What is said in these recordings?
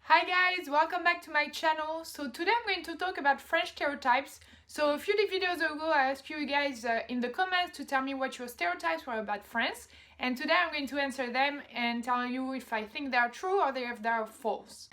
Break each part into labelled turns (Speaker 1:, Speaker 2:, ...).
Speaker 1: Hi guys, welcome back to my channel. So today I'm going to talk about French stereotypes. So a few videos ago I asked you guys in the comments to tell me what your stereotypes were about France, and today I'm going to answer them and tell you if I think they are true or if they are false.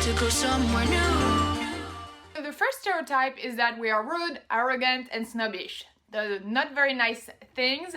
Speaker 1: To go somewhere new. So the first stereotype is that we are rude, arrogant and snobbish. The not very nice things.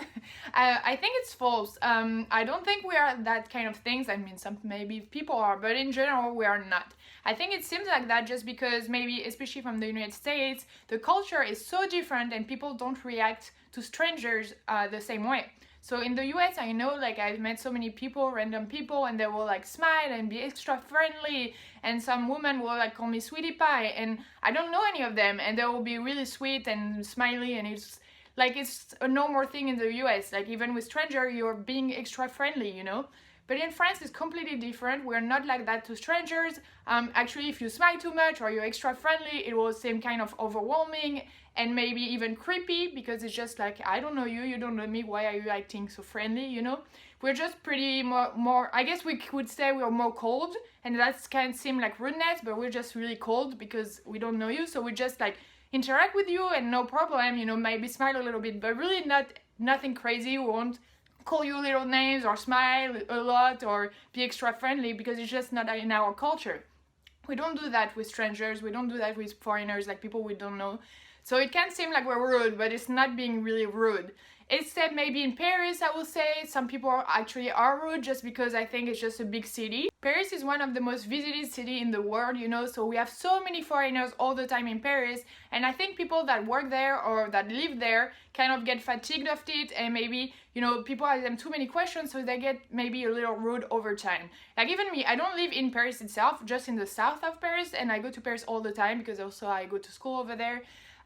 Speaker 1: I think it's false. I don't think we are that kind of things. I mean, some maybe people are, but in general we are not. I think it seems like that just because maybe, especially from the United States, the culture is so different and people don't react to strangers the same way. So in the US, I know, like, I've met so many people, random people, and they will like smile and be extra friendly, and some women will like call me sweetie pie, and I don't know any of them, and they will be really sweet and smiley, and it's like it's a normal thing in the US. Like, even with stranger, you're being extra friendly, you know? But in France, it's completely different. We're not like that to strangers. Actually, if you smile too much or you're extra friendly, it will seem kind of overwhelming and maybe even creepy, because it's just like, I don't know you, you don't know me, why are you acting so friendly, you know? We're just pretty more I guess we could say we're more cold, and that can seem like rudeness, but we're just really cold because we don't know you, so we just like interact with you and no problem, you know, maybe smile a little bit, but really nothing crazy. We won't call you little names or smile a lot or be extra friendly, because it's just not in our culture. We don't do that with strangers, we don't do that with foreigners, like people we don't know. So it can seem like we're rude, but it's not being really rude. Except maybe in Paris, I will say, some people actually are rude just because I think it's just a big city. Paris is one of the most visited cities in the world, you know, so we have so many foreigners all the time in Paris, and I think people that work there or that live there kind of get fatigued of it, and maybe, you know, people ask them too many questions, so they get maybe a little rude over time. Like, even me, I don't live in Paris itself, just in the south of Paris, and I go to Paris all the time because also I go to school over there.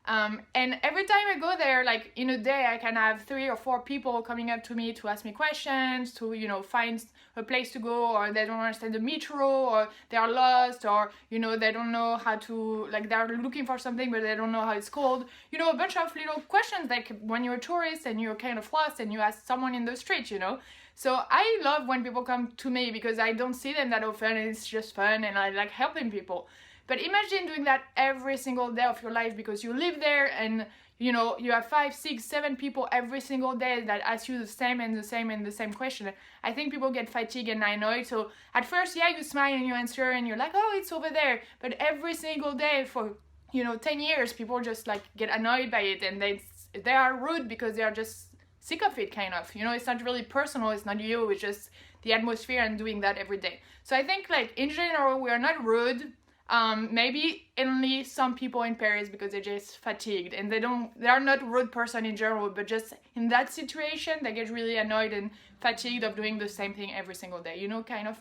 Speaker 1: And every time I go there, like in a day, I can have 3 or 4 people coming up to me to ask me questions, to, you know, find a place to go, or they don't understand the metro, or they are lost, or, you know, they don't know how to, like, they're looking for something but they don't know how it's called. You know, a bunch of little questions, like when you're a tourist and you're kind of lost and you ask someone in the street, you know. So I love when people come to me because I don't see them that often, and it's just fun, and I like helping people. But imagine doing that every single day of your life because you live there, and, you know, you have 5, 6, 7 people every single day that ask you the same and the same and the same question. I think people get fatigued and annoyed. So at first, yeah, you smile and you answer and you're like, oh, it's over there. But every single day for, you know, 10 years, people just like get annoyed by it, and they are rude because they are just sick of it, kind of. You know, it's not really personal, it's not you, it's just the atmosphere and doing that every day. So I think, like, in general, we are not rude. Maybe only some people in Paris because they're just fatigued and they are not rude person in general, but just in that situation they get really annoyed and fatigued of doing the same thing every single day, you know, kind of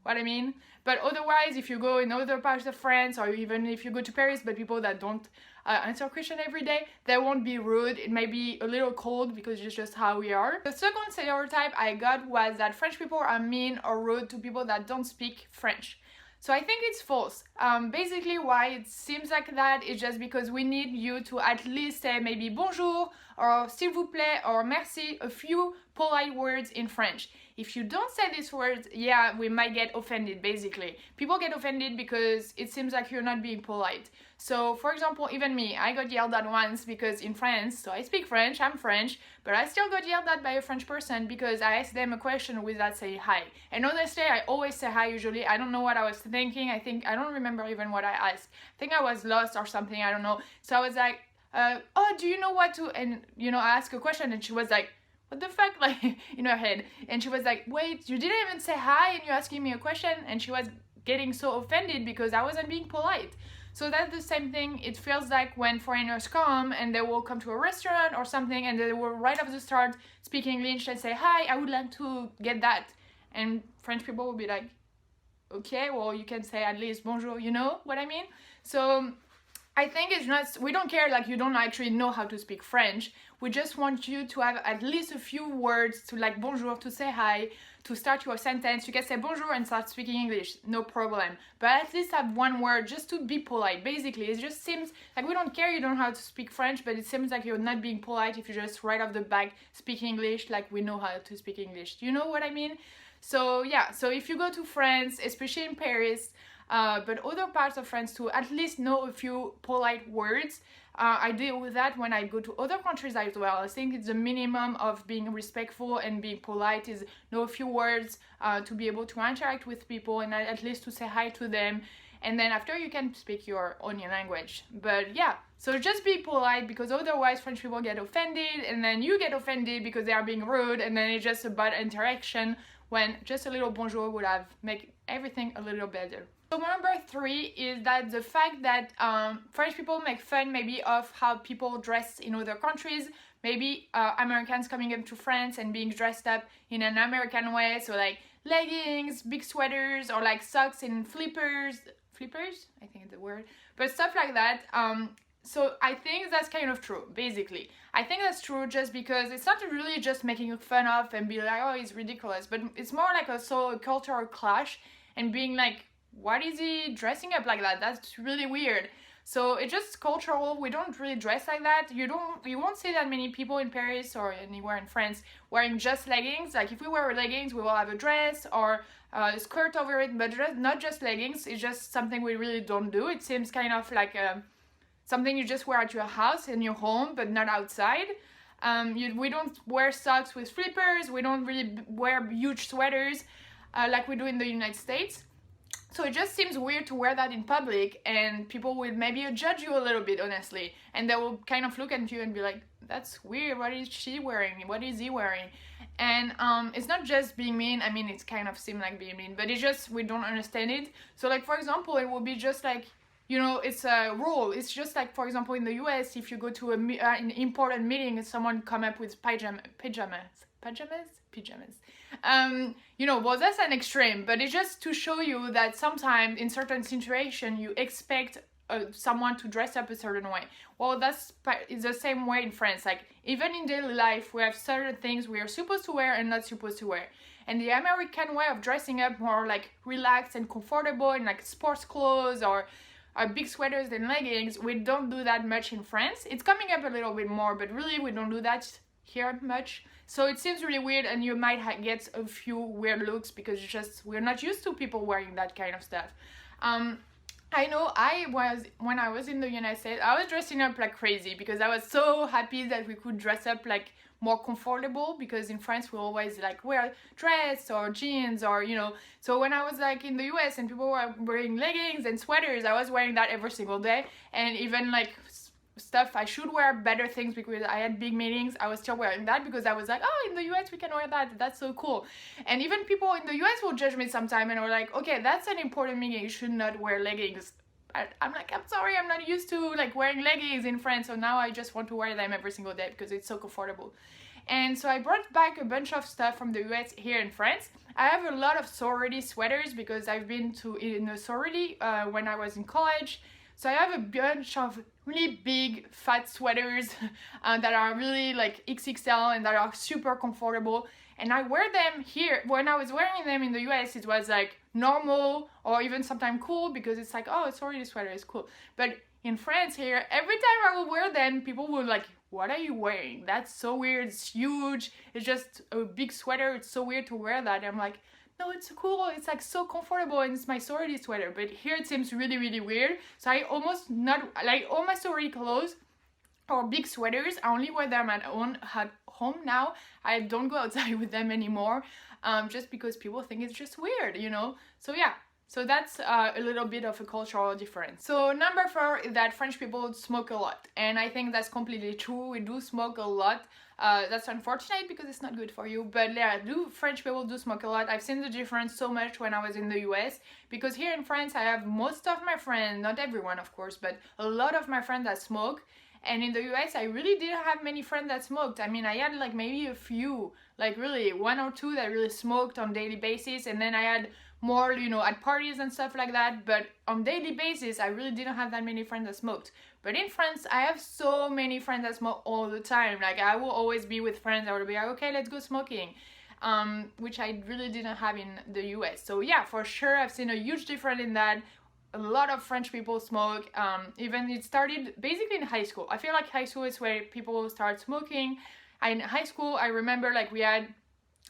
Speaker 1: what I mean. But otherwise, if you go in other parts of France, or even if you go to Paris, but people that don't answer question every day, they won't be rude. It may be a little cold because it's just how we are. The second stereotype I got was that French people are mean or rude to people that don't speak French. So I think it's false. Basically, why it seems like that is just because we need you to at least say maybe bonjour or s'il vous plaît or merci, a few polite words in French. If you don't say these words, yeah, we might get offended, basically. People get offended because it seems like you're not being polite. So, for example, even me, I got yelled at once because in France, so I speak French, I'm French, but I still got yelled at by a French person because I asked them a question without saying hi. And honestly, I always say hi usually. I don't know what I was thinking. I don't remember even what I asked. I think I was lost or something, I don't know. So I was like, oh, do you know what to, and, you know, I asked a question and she was like, what the fuck, like, in her head. And she was like, wait, you didn't even say hi and you're asking me a question? And she was getting so offended because I wasn't being polite. So that's the same thing it feels like when foreigners come and they will come to a restaurant or something, and they will right off the start speak English and say, hi, I would like to get that. And French people will be like, okay, well, you can say at least bonjour, you know what I mean? So I think it's not, we don't care, like, you don't actually know how to speak French. We just want you to have at least a few words to, like, bonjour, to say hi, to start your sentence. You can say bonjour and start speaking English, no problem. But at least have one word just to be polite. Basically, it just seems like we don't care you don't know how to speak French, but it seems like you're not being polite if you just right off the bat speak English like we know how to speak English. Do you know what I mean? So yeah, so if you go to France, especially in Paris, but other parts of France too, at least know a few polite words. I deal with that when I go to other countries as well. I think it's the minimum of being respectful and being polite is know a few words to be able to interact with people and at least to say hi to them. And then after you can speak your own language. But yeah, so just be polite because otherwise French people get offended and then you get offended because they are being rude and then it's just a bad interaction when just a little bonjour would have make everything a little better. So number 3 is that the fact that French people make fun maybe of how people dress in other countries. Maybe Americans coming up to France and being dressed up in an American way. So like leggings, big sweaters, or like socks and flippers, I think it's the word, but stuff like that. So I think that's kind of true, basically. I think that's true just because it's not really just making fun of and be like, oh, it's ridiculous, but it's more like also a cultural clash and being like, what is he dressing up like that? That's really weird. So it's just cultural. We don't really dress like that. You won't see that many people in Paris or anywhere in France wearing just leggings. Like if we wear leggings, we will have a dress or a skirt over it, but not just leggings. It's just something we really don't do. It seems kind of like something you just wear at your house in your home, but not outside. We don't wear socks with flippers. We don't really wear huge sweaters like we do in the United States. So it just seems weird to wear that in public and people will maybe judge you a little bit, honestly. And they will kind of look at you and be like, that's weird, what is she wearing? What is he wearing? And it's not just being mean. I mean, it's kind of seem like being mean, but it's just we don't understand it. So like, for example, it will be just like, you know, it's a rule. It's just like, for example, in the US, if you go to an important meeting and someone come up with pajamas. You know, well, that's an extreme, but it's just to show you that sometimes in certain situations you expect someone to dress up a certain way. Well, it's the same way in France. Like even in daily life, we have certain things we are supposed to wear and not supposed to wear. And the American way of dressing up more like relaxed and comfortable in like sports clothes or big sweaters and leggings, we don't do that much in France. It's coming up a little bit more, but really we don't do that here much. So it seems really weird and you might get a few weird looks because we're not used to people wearing that kind of stuff. I know when I was in the United States, I was dressing up like crazy because I was so happy that we could dress up like more comfortable, because in France we always like wear dress or jeans or, you know. So when I was like in the US and people were wearing leggings and sweaters, I was wearing that every single day. And even like stuff I should wear better things because I had big meetings, I was still wearing that because I was like, oh, in the US we can wear that, that's so cool. And even people in the US will judge me sometime and are like, okay, that's an important meeting, you should not wear leggings. I'm like, I'm sorry, I'm not used to like wearing leggings in France, so now I just want to wear them every single day because it's so comfortable. And so I brought back a bunch of stuff from the US here in France. I have a lot of sorority sweaters because I've been in a sorority when I was in college. So I have a bunch of really big fat sweaters that are really like XXL and that are super comfortable. And I wear them here. When I was wearing them in the US, it was like normal or even sometimes cool because it's like, oh, a sorority sweater is cool. But in France here, every time I would wear them, people would like, what are you wearing? That's so weird, it's huge, it's just a big sweater, it's so weird to wear that. I'm like, no, it's cool, it's like so comfortable and it's my sorority sweater. But here it seems really, really weird. So I almost not, like all my sorority clothes or big sweaters, I only wear them at home now. I don't go outside with them anymore, just because people think it's just weird, you know? So yeah. So that's a little bit of a cultural difference. So number 4 is that French people smoke a lot. And I think that's completely true. We do smoke a lot. That's unfortunate because it's not good for you. But yeah, French people do smoke a lot. I've seen the difference so much when I was in the US. Because here in France, I have most of my friends, not everyone of course, but a lot of my friends that smoke. And in the US, I really didn't have many friends that smoked. I mean, I had like maybe a few, like really 1 or 2 that really smoked on daily basis. And then I had more, you know, at parties and stuff like that. But on daily basis, I really didn't have that many friends that smoked. But in France, I have so many friends that smoke all the time. Like I will always be with friends that will be like, okay, let's go smoking. Which I really didn't have in the US. So yeah, for sure, I've seen a huge difference in that. A lot of French people smoke. Even it started basically in high school. I feel like high school is where people start smoking. In high school, I remember like we had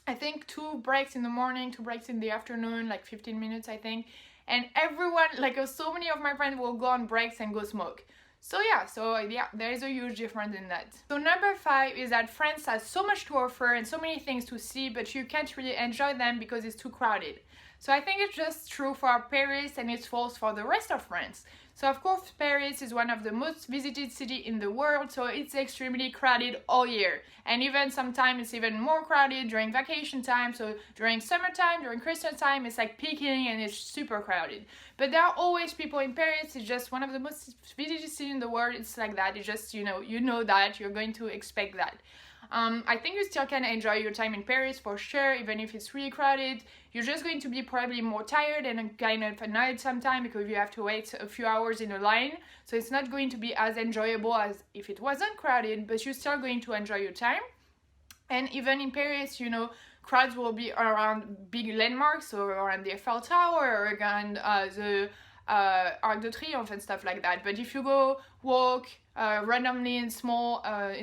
Speaker 1: I think 2 breaks in the morning, 2 breaks in the afternoon, like 15 minutes I think. And everyone, like so many of my friends will go on breaks and go smoke. So yeah, there is a huge difference in that. So number 5 is that France has so much to offer and so many things to see, but you can't really enjoy them because it's too crowded. So I think it's just true for Paris and it's false for the rest of France. So of course Paris is one of the most visited cities in the world, so it's extremely crowded all year. And even sometimes it's even more crowded during vacation time, so during summertime, during Christmas time, it's like peaking and it's super crowded. But there are always people in Paris, it's just one of the most visited cities in the world, it's like that, it's just, you know that, you're going to expect that. I think you still can enjoy your time in Paris for sure, even if it's really crowded. You're just going to be probably more tired and kind of annoyed sometimes because you have to wait a few hours in a line. So it's not going to be as enjoyable as if it wasn't crowded, but you're still going to enjoy your time. And even in Paris, crowds will be around big landmarks, so around the Eiffel Tower or around the Arc de Triomphe and stuff like that. But if you go walk randomly in smaller,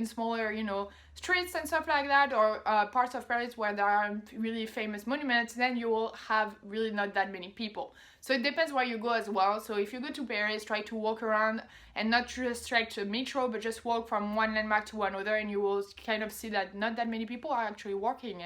Speaker 1: streets and stuff like that, or parts of Paris where there are really famous monuments, then you will have really not that many people. So it depends where you go as well. So if you go to Paris, try to walk around and not just straight to the metro, but just walk from one landmark to another, and you will kind of see that not that many people are actually walking.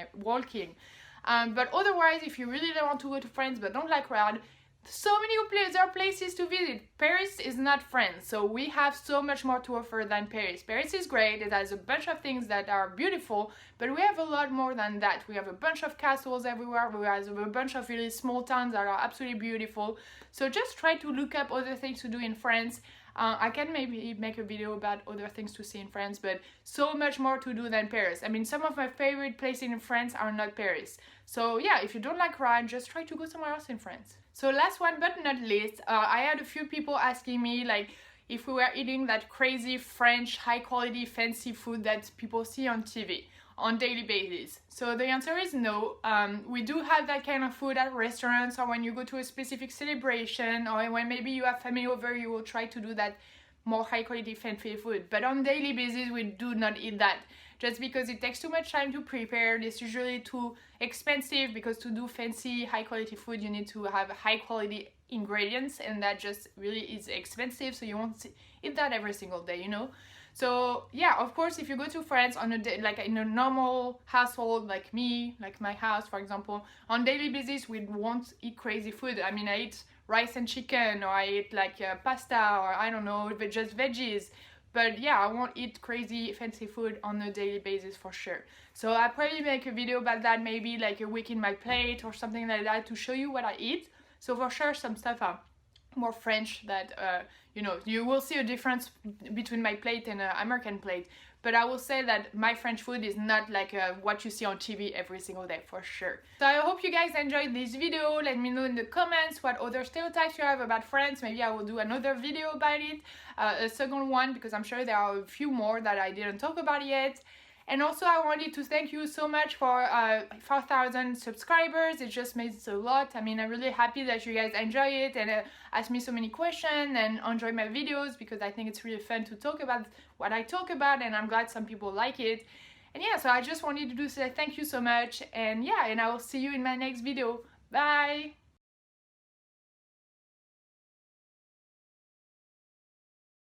Speaker 1: But otherwise, if you really don't want to go to France but don't like crowd, so many other places to visit. Paris is not France, so we have so much more to offer than Paris. Paris is great, it has a bunch of things that are beautiful, but we have a lot more than that. We have a bunch of castles everywhere, we have a bunch of really small towns that are absolutely beautiful. So just try to look up other things to do in France. I can maybe make a video about other things to see in France, but so much more to do than Paris. I mean, some of my favorite places in France are not Paris. So yeah, if you don't like crowd, just try to go somewhere else in France. So last one but not least, I had a few people asking me like if we were eating that crazy French high quality fancy food that people see on TV on daily basis. So the answer is no. We do have that kind of food at restaurants, or when you go to a specific celebration, or when maybe you have family over, you will try to do that more high quality fancy food. But on daily basis, we do not eat that. Just because it takes too much time to prepare, it's usually too expensive, because to do fancy high quality food you need to have high quality ingredients, and that just really is expensive, so you won't eat that every single day, So yeah, of course, if you go to France on a day, like in a normal household like me, like my house for example, on daily basis we won't eat crazy food. I mean, I eat rice and chicken, or I eat like pasta, or I don't know, but just veggies. But yeah, I won't eat crazy fancy food on a daily basis for sure. So I'll probably make a video about that, maybe like a week in my plate or something like that, to show you what I eat. So for sure some stuff are more French, that you will see a difference between my plate and an American plate. But I will say that my French food is not like what you see on TV every single day, for sure. So I hope you guys enjoyed this video. Let me know in the comments what other stereotypes you have about France. Maybe I will do another video about it, a second one, because I'm sure there are a few more that I didn't talk about yet. And also I wanted to thank you so much for 4,000 subscribers. It just means a lot. I mean, I'm really happy that you guys enjoy it and ask me so many questions and enjoy my videos, because I think it's really fun to talk about what I talk about, and I'm glad some people like it. And yeah, so I just wanted to say thank you so much, and yeah, and I will see you in my next video. Bye!